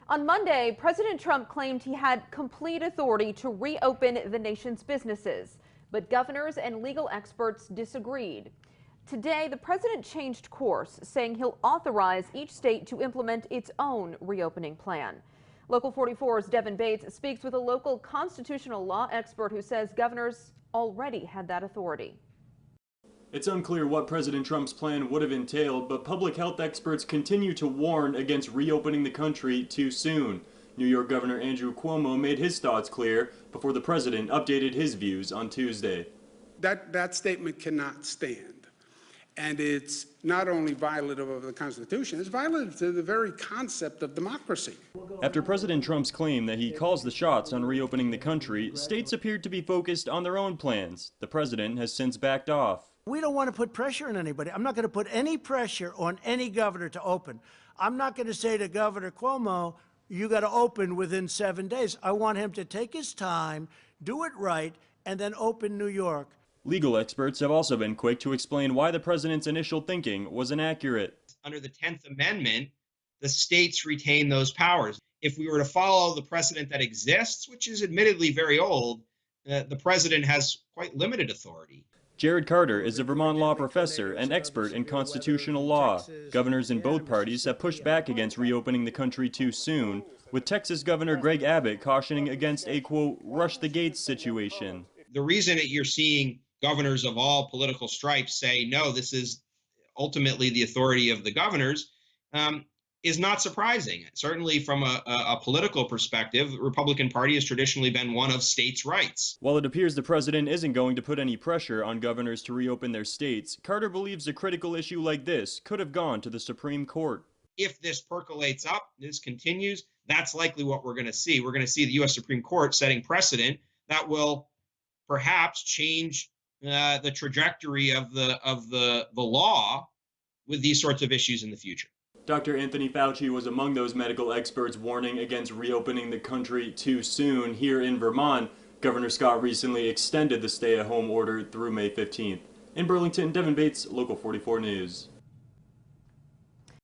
On Monday, President Trump claimed he had complete authority to reopen the nation's businesses, but governors and legal experts disagreed. Today, the president changed course, saying he'll authorize each state to implement its own reopening plan. Local 44's Devin Bates speaks with a local constitutional law expert who says governors already had that authority. It's unclear what President Trump's plan would have entailed, but public health experts continue to warn against reopening the country too soon. New York Governor Andrew Cuomo made his thoughts clear before the president updated his views on Tuesday. That statement cannot stand. And it's not only violative of the Constitution, it's violative to the very concept of democracy. After President Trump's claim that he calls the shots on reopening the country, states appeared to be focused on their own plans. The president has since backed off. We don't want to put pressure on anybody. I'm not going to put any pressure on any governor to open. I'm not going to say to Governor Cuomo, you got to open within 7 days. I want him to take his time, do it right, and then open New York. Legal experts have also been quick to explain why the president's initial thinking was inaccurate. Under the 10th Amendment, the states retain those powers. If we were to follow the precedent that exists, which is admittedly very old, the president has quite limited authority. Jared Carter is a Vermont law professor and expert in constitutional law. Governors in both parties have pushed back against reopening the country too soon, with Texas Governor Greg Abbott cautioning against a, quote, rush the gates situation. The reason that you're seeing governors of all political stripes say, no, this is ultimately the authority of the governors, is not surprising. Certainly from a political perspective, the Republican Party has traditionally been one of states' rights. While it appears the president isn't going to put any pressure on governors to reopen their states, Carter believes a critical issue like this could have gone to the Supreme Court. If this percolates up, this continues, that's likely what we're going to see. We're going to see the U.S. Supreme Court setting precedent that will perhaps change the trajectory of the law with these sorts of issues in the future. Dr. Anthony Fauci was among those medical experts warning against reopening the country too soon. Here in Vermont, Governor Scott recently extended the stay-at-home order through May 15th. In Burlington, Devin Bates, Local 44 News.